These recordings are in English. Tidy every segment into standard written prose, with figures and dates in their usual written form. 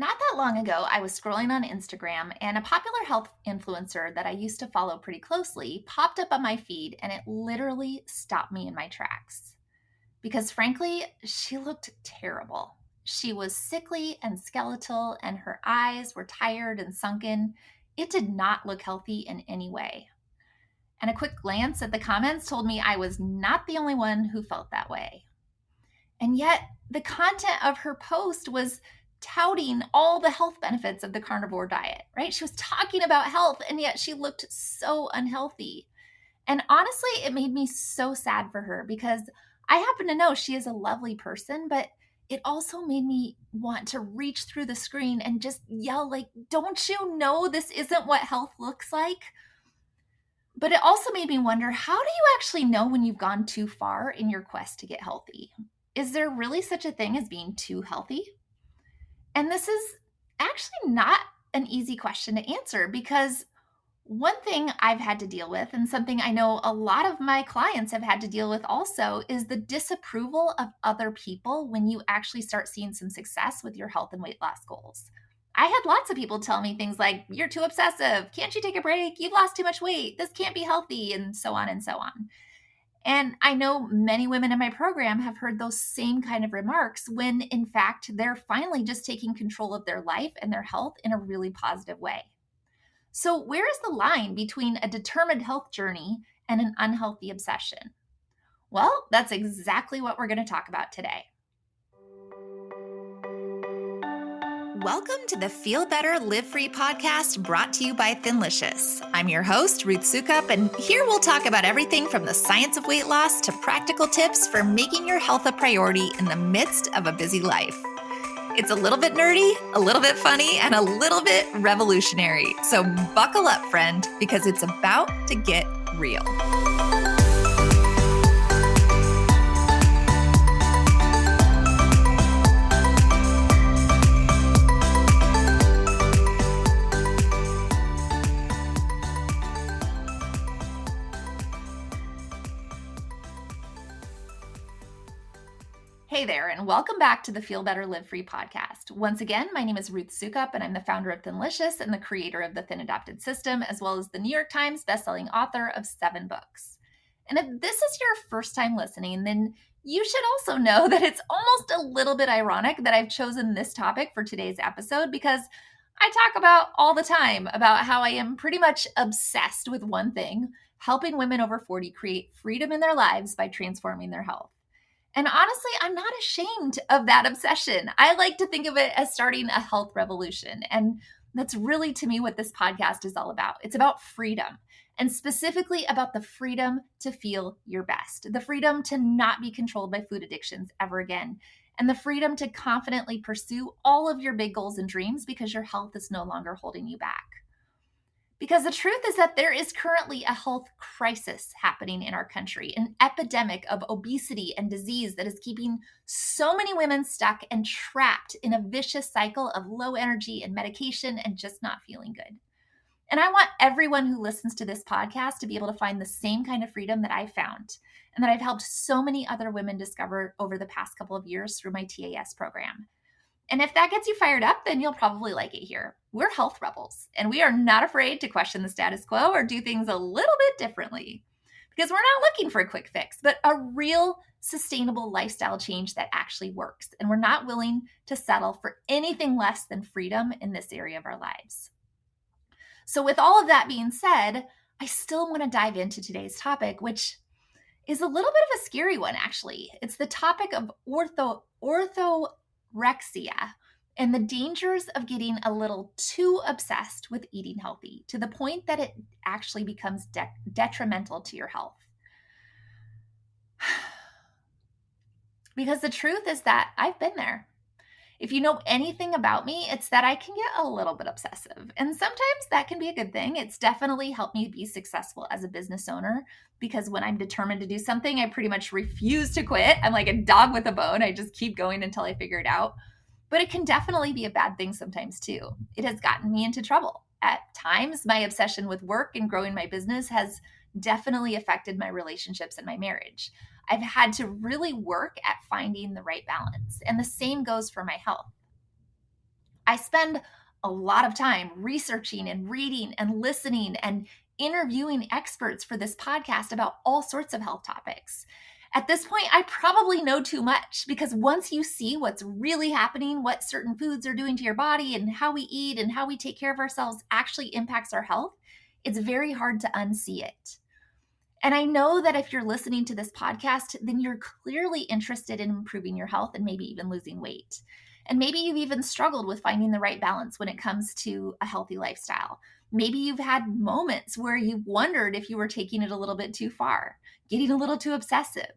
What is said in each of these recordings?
Not that long ago, I was scrolling on Instagram and a popular health influencer that I used to follow pretty closely popped up on my feed and it literally stopped me in my tracks. Because frankly, she looked terrible. She was sickly and skeletal and her eyes were tired and sunken. It did not look healthy in any way. And a quick glance at the comments told me I was not the only one who felt that way. And yet, the content of her post was touting all the health benefits of the carnivore diet, right? She was talking about health, and yet she looked so unhealthy. And honestly, it made me so sad for her because I happen to know she is a lovely person, but it also made me want to reach through the screen and just yell, like, don't you know this isn't what health looks like? But it also made me wonder, how do you actually know when you've gone too far in your quest to get healthy? Is there really such a thing as being too healthy? And this is actually not an easy question to answer because one thing I've had to deal with, and something I know a lot of my clients have had to deal with also, is the disapproval of other people when you actually start seeing some success with your health and weight loss goals. I had lots of people tell me things like, you're too obsessive. Can't you take a break? You've lost too much weight. This can't be healthy, and so on and so on. And I know many women in my program have heard those same kind of remarks when, in fact, they're finally just taking control of their life and their health in a really positive way. So, where is the line between a determined health journey and an unhealthy obsession? Well, that's exactly what we're going to talk about today. Welcome to the Feel Better, Live Free podcast brought to you by Thinlicious. I'm your host, Ruth Sukup, and here we'll talk about everything from the science of weight loss to practical tips for making your health a priority in the midst of a busy life. It's a little bit nerdy, a little bit funny, and a little bit revolutionary. So buckle up, friend, because it's about to get real. Hey there, and welcome back to the Feel Better, Live Free podcast. Once again, my name is Ruth Sukup, and I'm the founder of Thinlicious and the creator of the Thin Adopted System, as well as the New York Times bestselling author of 7 books. And if this is your first time listening, then you should also know that it's almost a little bit ironic that I've chosen this topic for today's episode because I talk about all the time about how I am pretty much obsessed with one thing, helping women over 40 create freedom in their lives by transforming their health. And honestly, I'm not ashamed of that obsession. I like to think of it as starting a health revolution. And that's really, to me, what this podcast is all about. It's about freedom, and specifically about the freedom to feel your best, the freedom to not be controlled by food addictions ever again, and the freedom to confidently pursue all of your big goals and dreams because your health is no longer holding you back. Because the truth is that there is currently a health crisis happening in our country, an epidemic of obesity and disease that is keeping so many women stuck and trapped in a vicious cycle of low energy and medication and just not feeling good. And I want everyone who listens to this podcast to be able to find the same kind of freedom that I found and that I've helped so many other women discover over the past couple of years through my TAS program. And if that gets you fired up, then you'll probably like it here. We're health rebels, and we are not afraid to question the status quo or do things a little bit differently. Because we're not looking for a quick fix, but a real sustainable lifestyle change that actually works. And we're not willing to settle for anything less than freedom in this area of our lives. So with all of that being said, I still want to dive into today's topic, which is a little bit of a scary one, actually. It's the topic of orthorexia and the dangers of getting a little too obsessed with eating healthy to the point that it actually becomes detrimental to your health. Because the truth is that I've been there. If you know anything about me, it's that I can get a little bit obsessive. And sometimes that can be a good thing. It's definitely helped me be successful as a business owner because when I'm determined to do something, I pretty much refuse to quit. I'm like a dog with a bone. I just keep going until I figure it out. But it can definitely be a bad thing sometimes too. It has gotten me into trouble. At times, my obsession with work and growing my business has definitely affected my relationships and my marriage. I've had to really work at finding the right balance. And the same goes for my health. I spend a lot of time researching and reading and listening and interviewing experts for this podcast about all sorts of health topics. At this point, I probably know too much, because once you see what's really happening, what certain foods are doing to your body, and how we eat and how we take care of ourselves actually impacts our health, it's very hard to unsee it. And I know that if you're listening to this podcast, then you're clearly interested in improving your health and maybe even losing weight. And maybe you've even struggled with finding the right balance when it comes to a healthy lifestyle. Maybe you've had moments where you've wondered if you were taking it a little bit too far, getting a little too obsessive.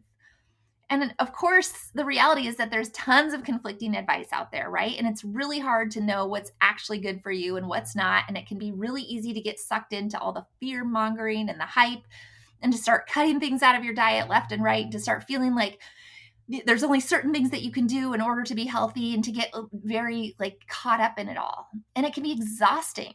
And of course, the reality is that there's tons of conflicting advice out there, right? And it's really hard to know what's actually good for you and what's not. And it can be really easy to get sucked into all the fear mongering and the hype, and to start cutting things out of your diet left and right, to start feeling like there's only certain things that you can do in order to be healthy, and to get very caught up in it all. And it can be exhausting.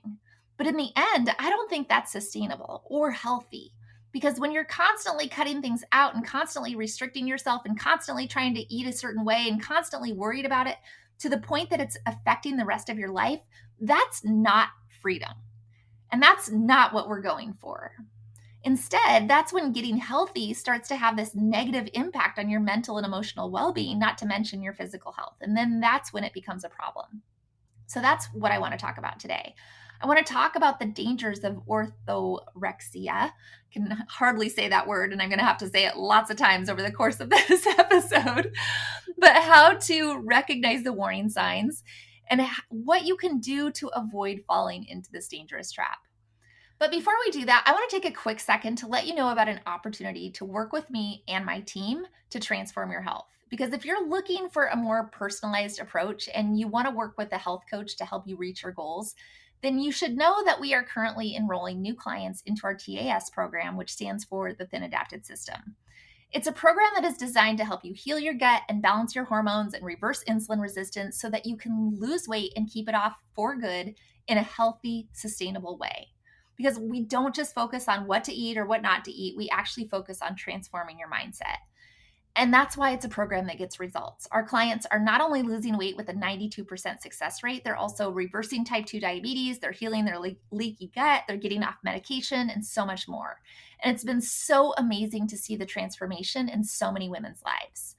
But in the end, I don't think that's sustainable or healthy, because when you're constantly cutting things out and constantly restricting yourself and constantly trying to eat a certain way and constantly worried about it to the point that it's affecting the rest of your life, that's not freedom. And that's not what we're going for. Instead, that's when getting healthy starts to have this negative impact on your mental and emotional well-being, not to mention your physical health. And then that's when it becomes a problem. So that's what I want to talk about today. I want to talk about the dangers of orthorexia. I can hardly say that word, and I'm going to have to say it lots of times over the course of this episode. But how to recognize the warning signs and what you can do to avoid falling into this dangerous trap. But before we do that, I want to take a quick second to let you know about an opportunity to work with me and my team to transform your health. Because if you're looking for a more personalized approach and you want to work with a health coach to help you reach your goals, then you should know that we are currently enrolling new clients into our TAS program, which stands for the Thin Adapted System. It's a program that is designed to help you heal your gut and balance your hormones and reverse insulin resistance so that you can lose weight and keep it off for good in a healthy, sustainable way. Because we don't just focus on what to eat or what not to eat, we actually focus on transforming your mindset. And that's why it's a program that gets results. Our clients are not only losing weight with a 92% success rate, they're also reversing type 2 diabetes, they're healing their leaky gut, they're getting off medication, and so much more. And it's been so amazing to see the transformation in so many women's lives.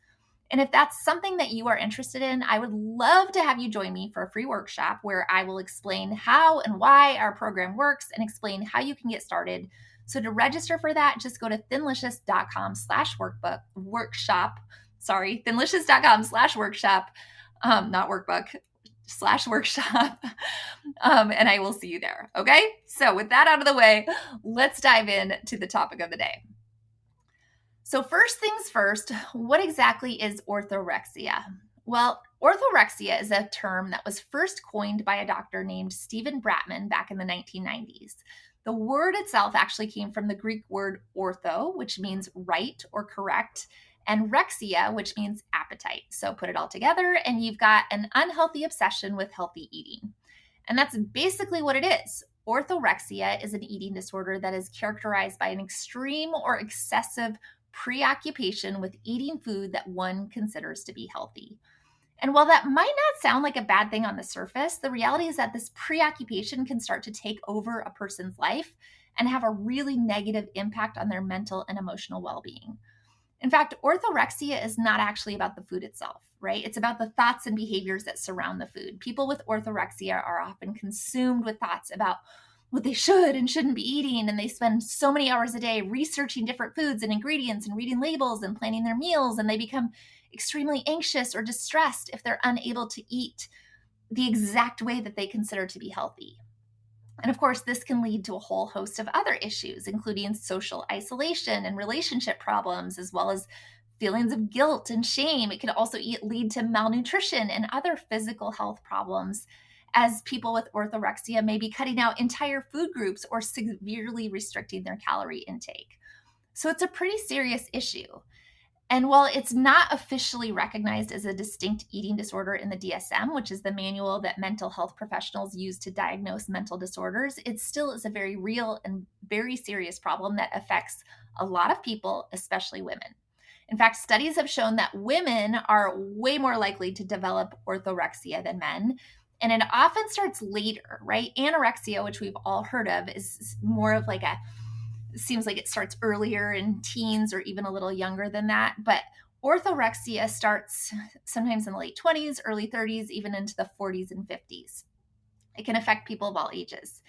And if that's something that you are interested in, I would love to have you join me for a free workshop where I will explain how and why our program works and explain how you can get started. So to register for that, just go to thinlicious.com/workshop. Sorry, thinlicious.com/workshop, not workbook, /workshop. And I will see you there. Okay. So with that out of the way, let's dive in to the topic of the day. So first things first, what exactly is orthorexia? Well, orthorexia is a term that was first coined by a doctor named Stephen Bratman back in the 1990s. The word itself actually came from the Greek word ortho, which means right or correct, and rexia, which means appetite. So put it all together and you've got an unhealthy obsession with healthy eating. And that's basically what it is. Orthorexia is an eating disorder that is characterized by an extreme or excessive preoccupation with eating food that one considers to be healthy. And while that might not sound like a bad thing on the surface, the reality is that this preoccupation can start to take over a person's life and have a really negative impact on their mental and emotional well-being. In fact, orthorexia is not actually about the food itself, right? It's about the thoughts and behaviors that surround the food. People with orthorexia are often consumed with thoughts about what they should and shouldn't be eating, and they spend so many hours a day researching different foods and ingredients and reading labels and planning their meals, and they become extremely anxious or distressed if they're unable to eat the exact way that they consider to be healthy. And of course, this can lead to a whole host of other issues, including social isolation and relationship problems, as well as feelings of guilt and shame. It can also lead to malnutrition and other physical health problems, as people with orthorexia may be cutting out entire food groups or severely restricting their calorie intake. So it's a pretty serious issue. And while it's not officially recognized as a distinct eating disorder in the DSM, which is the manual that mental health professionals use to diagnose mental disorders, it still is a very real and very serious problem that affects a lot of people, especially women. In fact, studies have shown that women are way more likely to develop orthorexia than men. And it often starts later, right? Anorexia, which we've all heard of, is more of like it seems like it starts earlier in teens or even a little younger than that. But orthorexia starts sometimes in the late 20s, early 30s, even into the 40s and 50s. It can affect people of all ages.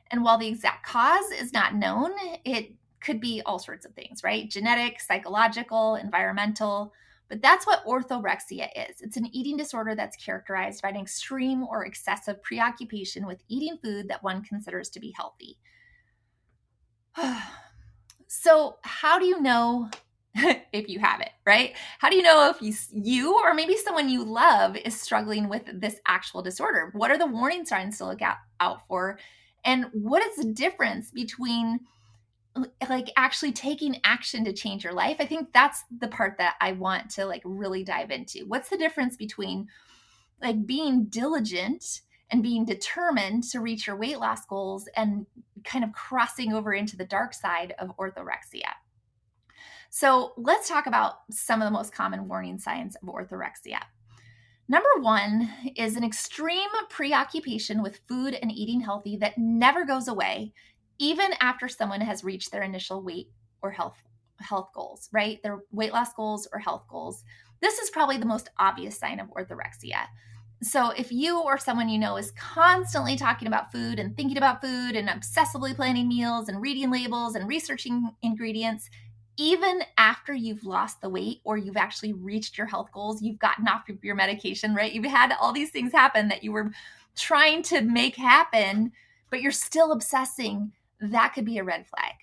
And while the exact cause is not known, it could be all sorts of things, right? Genetic, psychological, environmental. But that's what orthorexia is. It's an eating disorder that's characterized by an extreme or excessive preoccupation with eating food that one considers to be healthy. So, how do you know if you have it, right? How do you know if you or maybe someone you love is struggling with this actual disorder? What are the warning signs to look out for? And what is the difference between like actually taking action to change your life? I think that's the part that I want to like really dive into. What's the difference between like being diligent and being determined to reach your weight loss goals and kind of crossing over into the dark side of orthorexia? So let's talk about some of the most common warning signs of orthorexia. Number one is an extreme preoccupation with food and eating healthy that never goes away, even after someone has reached their initial weight or health goals, right? Their weight loss goals or health goals. This is probably the most obvious sign of orthorexia. So if you or someone you know is constantly talking about food and thinking about food and obsessively planning meals and reading labels and researching ingredients, even after you've lost the weight or you've actually reached your health goals, you've gotten off your medication, right? You've had all these things happen that you were trying to make happen, but you're still obsessing, that could be a red flag.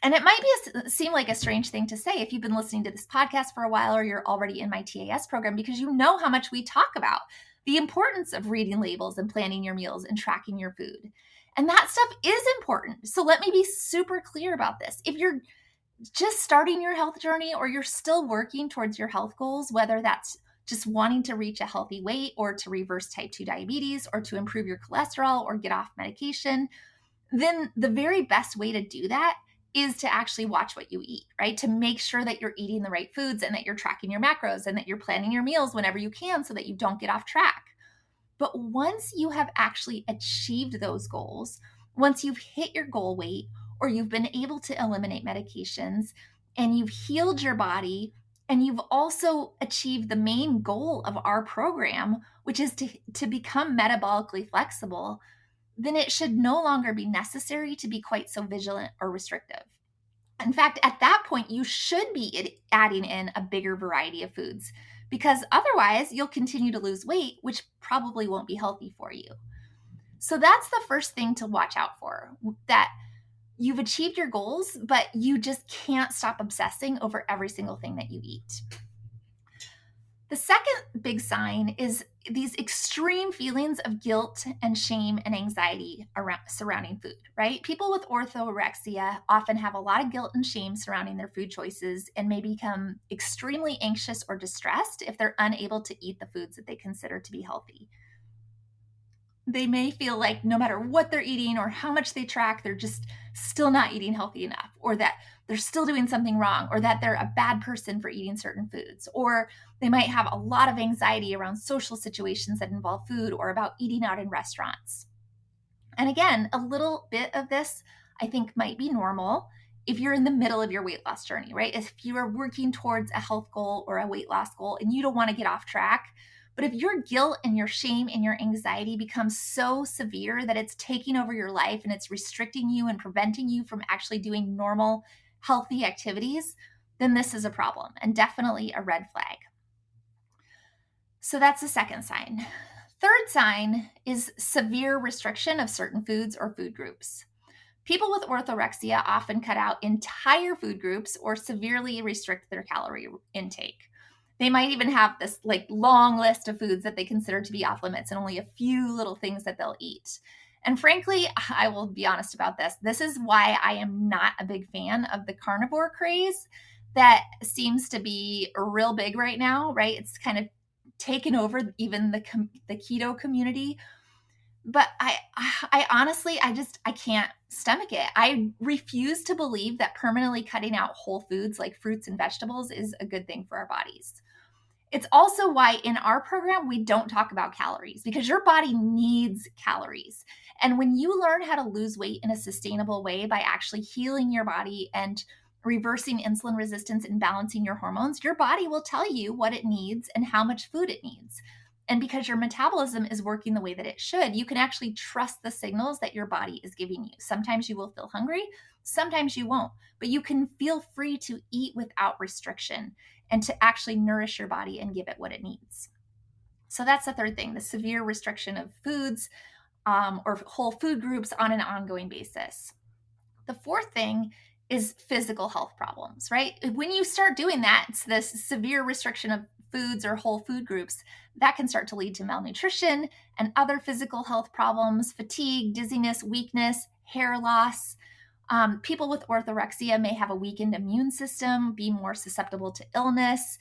And it might seem like a strange thing to say if you've been listening to this podcast for a while or you're already in my TAS program, because you know how much we talk about the importance of reading labels and planning your meals and tracking your food. And that stuff is important. So let me be super clear about this. If you're just starting your health journey or you're still working towards your health goals, whether that's just wanting to reach a healthy weight or to reverse type 2 diabetes or to improve your cholesterol or get off medication, then the very best way to do that is to actually watch what you eat, right? To make sure that you're eating the right foods and that you're tracking your macros and that you're planning your meals whenever you can so that you don't get off track. But once you have actually achieved those goals, once you've hit your goal weight or you've been able to eliminate medications and you've healed your body and you've also achieved the main goal of our program, which is to become metabolically flexible, then it should no longer be necessary to be quite so vigilant or restrictive. In fact, at that point, you should be adding in a bigger variety of foods because otherwise you'll continue to lose weight, which probably won't be healthy for you. So that's the first thing to watch out for, that you've achieved your goals, but you just can't stop obsessing over every single thing that you eat. The second big sign is these extreme feelings of guilt and shame and anxiety surrounding food, right? People with orthorexia often have a lot of guilt and shame surrounding their food choices and may become extremely anxious or distressed if they're unable to eat the foods that they consider to be healthy. They may feel like no matter what they're eating or how much they track, they're just still not eating healthy enough, or that they're still doing something wrong, or that they're a bad person for eating certain foods. Or they might have a lot of anxiety around social situations that involve food or about eating out in restaurants. And again, a little bit of this I think might be normal if you're in the middle of your weight loss journey, right? If you are working towards a health goal or a weight loss goal and you don't want to get off track. But if your guilt and your shame and your anxiety becomes so severe that it's taking over your life and it's restricting you and preventing you from actually doing normal, healthy activities, then this is a problem and definitely a red flag. So that's the second sign. Third sign is severe restriction of certain foods or food groups. People with orthorexia often cut out entire food groups or severely restrict their calorie intake. They might even have this like long list of foods that they consider to be off limits and only a few little things that they'll eat. And frankly, I will be honest about this. This is why I am not a big fan of the carnivore craze that seems to be real big right now, right? It's kind of taken over even the keto community. But I honestly, I can't stomach it. I refuse to believe that permanently cutting out whole foods like fruits and vegetables is a good thing for our bodies. It's also why in our program, we don't talk about calories, because your body needs calories. And when you learn how to lose weight in a sustainable way by actually healing your body and reversing insulin resistance and balancing your hormones, your body will tell you what it needs and how much food it needs. And because your metabolism is working the way that it should, you can actually trust the signals that your body is giving you. Sometimes you will feel hungry, sometimes you won't, but you can feel free to eat without restriction and to actually nourish your body and give it what it needs. So that's the third thing, the severe restriction of foods or whole food groups on an ongoing basis. The fourth thing is physical health problems, right? When you start doing that, it's this severe restriction of foods or whole food groups that can start to lead to malnutrition and other physical health problems, fatigue, dizziness, weakness, hair loss. People with orthorexia may have a weakened immune system, be more susceptible to illness.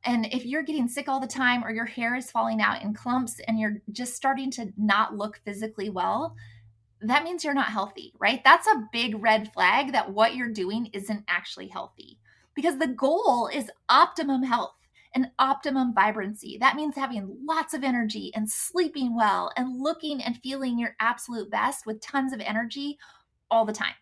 And if you're getting sick all the time or your hair is falling out in clumps and you're just starting to not look physically well, that means you're not healthy, right? That's a big red flag that what you're doing isn't actually healthy, because the goal is optimum health and optimum vibrancy. That means having lots of energy and sleeping well and looking and feeling your absolute best with tons of energy all the time.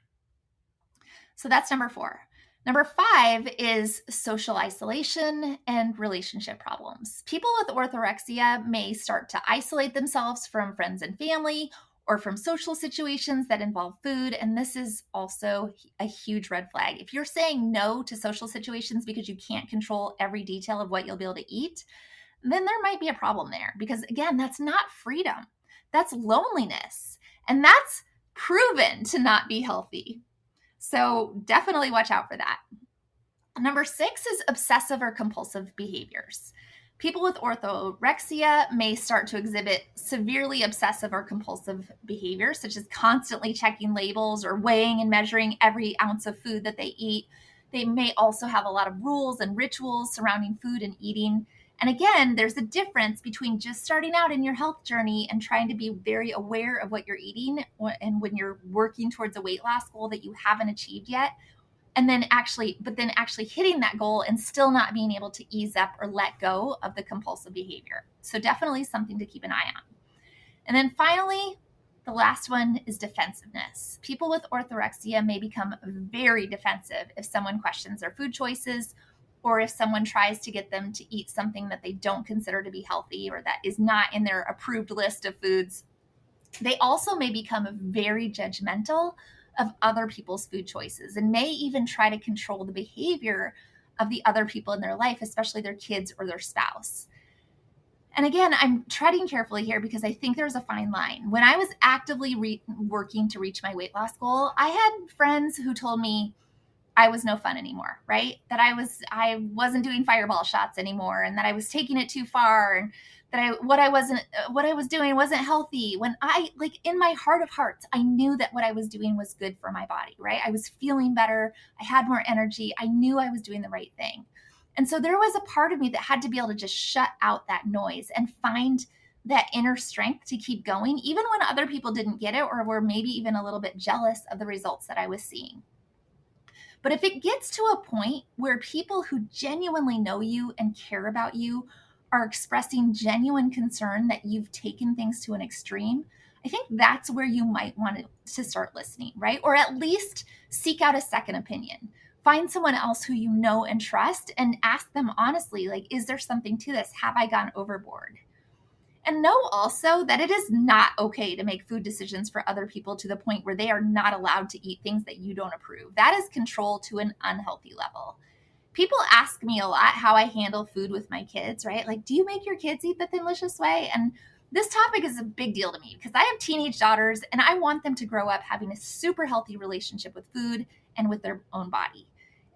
So that's number 4. Number 5 is social isolation and relationship problems. People with orthorexia may start to isolate themselves from friends and family or from social situations that involve food. And this is also a huge red flag. If you're saying no to social situations because you can't control every detail of what you'll be able to eat, then there might be a problem there. Because again, that's not freedom. That's loneliness. And that's proven to not be healthy. So definitely watch out for that. Number 6 is obsessive or compulsive behaviors. People with orthorexia may start to exhibit severely obsessive or compulsive behaviors, such as constantly checking labels or weighing and measuring every ounce of food that they eat. They may also have a lot of rules and rituals surrounding food and eating. And again, there's a difference between just starting out in your health journey and trying to be very aware of what you're eating, and when you're working towards a weight loss goal that you haven't achieved yet, and then actually hitting that goal and still not being able to ease up or let go of the compulsive behavior. So definitely something to keep an eye on. And then finally, the last one is defensiveness. People with orthorexia may become very defensive if someone questions their food choices, or if someone tries to get them to eat something that they don't consider to be healthy or that is not in their approved list of foods. They also may become very judgmental of other people's food choices and may even try to control the behavior of the other people in their life, especially their kids or their spouse. And again, I'm treading carefully here because I think there's a fine line. When I was actively working to reach my weight loss goal, I had friends who told me I was no fun anymore, right? That I wasn't doing fireball shots anymore, and that I was taking it too far, and that what I was doing wasn't healthy. When in my heart of hearts, I knew that what I was doing was good for my body, right? I was feeling better. I had more energy. I knew I was doing the right thing. And so there was a part of me that had to be able to just shut out that noise and find that inner strength to keep going, even when other people didn't get it or were maybe even a little bit jealous of the results that I was seeing. But if it gets to a point where people who genuinely know you and care about you are expressing genuine concern that you've taken things to an extreme, I think that's where you might want to start listening, right? Or at least seek out a second opinion. Find someone else who you know and trust and ask them honestly, like, is there something to this? Have I gone overboard? And know also that it is not okay to make food decisions for other people to the point where they are not allowed to eat things that you don't approve. That is control to an unhealthy level. People ask me a lot how I handle food with my kids, right? Like, do you make your kids eat the Thinlicious way? And this topic is a big deal to me because I have teenage daughters and I want them to grow up having a super healthy relationship with food and with their own body.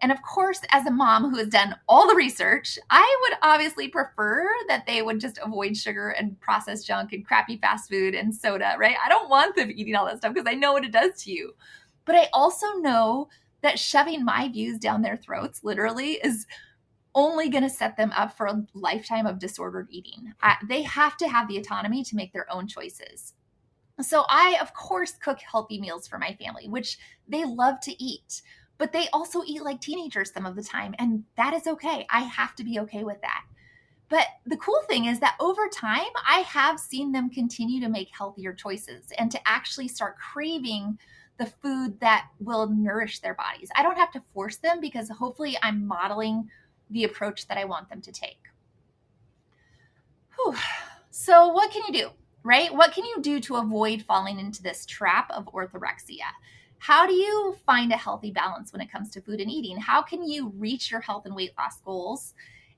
And of course, as a mom who has done all the research, I would obviously prefer that they would just avoid sugar and processed junk and crappy fast food and soda, right? I don't want them eating all that stuff because I know what it does to you. But I also know that shoving my views down their throats literally is only going to set them up for a lifetime of disordered eating. They have to have the autonomy to make their own choices. So I, of course, cook healthy meals for my family, which they love to eat. But they also eat like teenagers some of the time, and that is okay. I have to be okay with that. But the cool thing is that over time, I have seen them continue to make healthier choices and to actually start craving the food that will nourish their bodies. I don't have to force them because hopefully I'm modeling the approach that I want them to take. Whew. So what can you do, right? What can you do to avoid falling into this trap of orthorexia? How do you find a healthy balance when it comes to food and eating? How can you reach your health and weight loss goals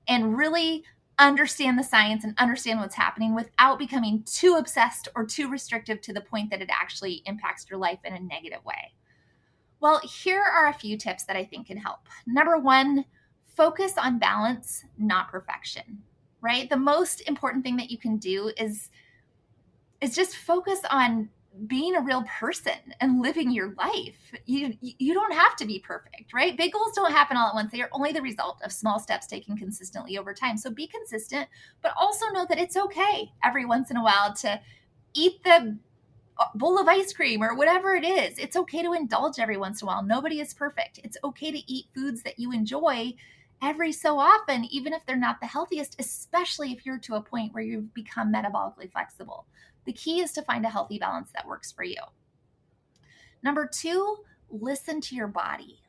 and really understand the science and understand what's happening without becoming too obsessed or too restrictive to the point that it actually impacts your life in a negative way? Well, here are a few tips that I think can help. Number one, focus on balance, not perfection, right? The most important thing that you can do is just focus on being a real person and living your life. You don't have to be perfect, right? Big goals don't happen all at once. They are only the result of small steps taken consistently over time. So be consistent, but also know that it's okay every once in a while to eat the bowl of ice cream or whatever it is. It's okay to indulge every once in a while. Nobody is perfect. It's okay to eat foods that you enjoy every so often, even if they're not the healthiest, especially if you're to a point where you've become metabolically flexible. The key is to find a healthy balance that works for you. Number two, listen to your body.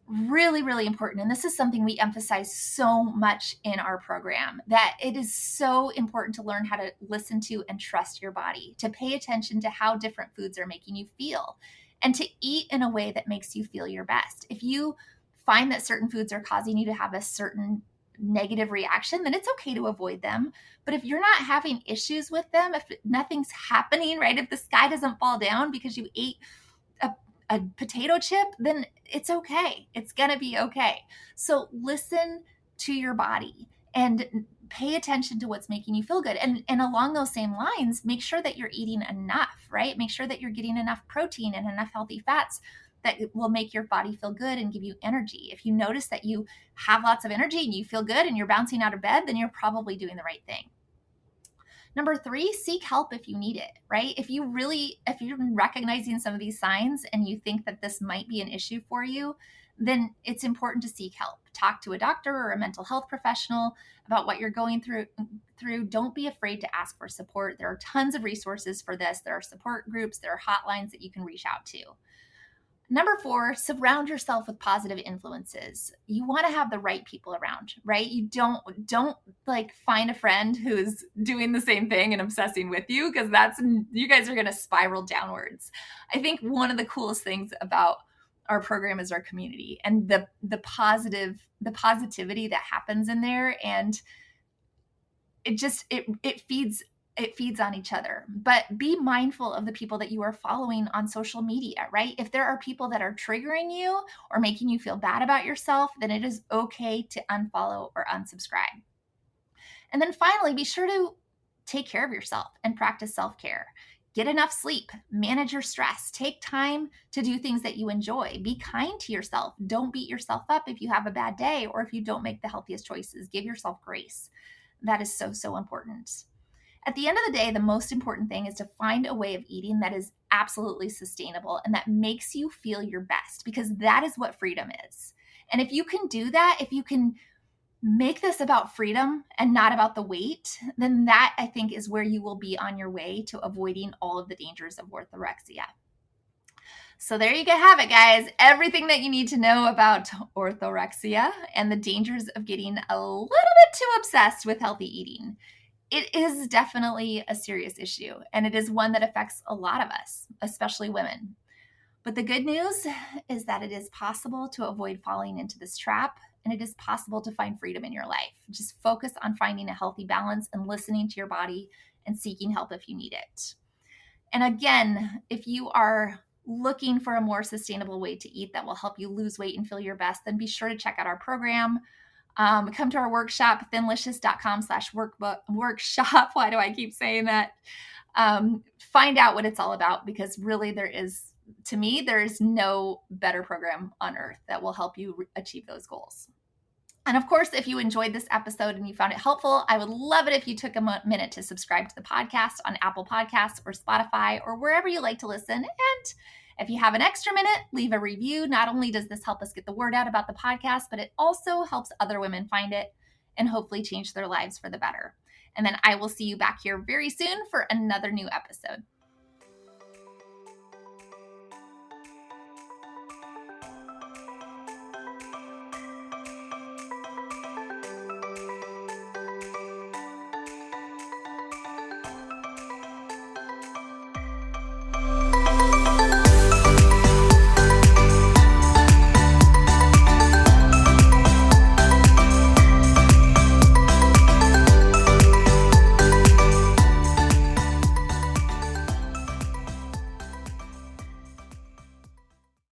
Really, really important. And this is something we emphasize so much in our program, that it is so important to learn how to listen to and trust your body, to pay attention to how different foods are making you feel, and to eat in a way that makes you feel your best. If you find that certain foods are causing you to have a certain negative reaction, then it's okay to avoid them. But if you're not having issues with them, if nothing's happening, right? If the sky doesn't fall down because you ate a potato chip, then it's okay. It's going to be okay. So listen to your body and pay attention to what's making you feel good. And along those same lines, make sure that you're eating enough, right? Make sure that you're getting enough protein and enough healthy fats that will make your body feel good and give you energy. If you notice that you have lots of energy and you feel good and you're bouncing out of bed, then you're probably doing the right thing. Number three, seek help if you need it, right? If you're recognizing some of these signs and you think that this might be an issue for you, then it's important to seek help. Talk to a doctor or a mental health professional about what you're going through. Don't be afraid to ask for support. There are tons of resources for this. There are support groups, there are hotlines that you can reach out to. Number four, surround yourself with positive influences. You want to have the right people around, right? You don't like find a friend who's doing the same thing and obsessing with you, because you guys are going to spiral downwards. I think one of the coolest things about our program is our community and the positivity that happens in there, and it feeds on each other. But be mindful of the people that you are following on social media, right? If there are people that are triggering you or making you feel bad about yourself, then it is okay to unfollow or unsubscribe. And then finally, be sure to take care of yourself and practice self-care. Get enough sleep, manage your stress, take time to do things that you enjoy. Be kind to yourself. Don't beat yourself up if you have a bad day or if you don't make the healthiest choices. Give yourself grace. That is so, so important. At the end of the day, the most important thing is to find a way of eating that is absolutely sustainable and that makes you feel your best, because that is what freedom is. And if you can do that, if you can make this about freedom and not about the weight, then that, I think, is where you will be on your way to avoiding all of the dangers of orthorexia. So there you have it, guys. Everything that you need to know about orthorexia and the dangers of getting a little bit too obsessed with healthy eating. It is definitely a serious issue, and it is one that affects a lot of us, especially women. But the good news is that it is possible to avoid falling into this trap, and it is possible to find freedom in your life. Just focus on finding a healthy balance and listening to your body and seeking help if you need it. And again, if you are looking for a more sustainable way to eat that will help you lose weight and feel your best, then be sure to check out our program. Come to our workshop, thinlicious.com/workshop. Why do I keep saying that? Find out what it's all about, because really there is no better program on earth that will help you achieve those goals. And of course, if you enjoyed this episode and you found it helpful, I would love it if you took a minute to subscribe to the podcast on Apple Podcasts or Spotify or wherever you like to listen. And if you have an extra minute, leave a review. Not only does this help us get the word out about the podcast, but it also helps other women find it and hopefully change their lives for the better. And then I will see you back here very soon for another new episode.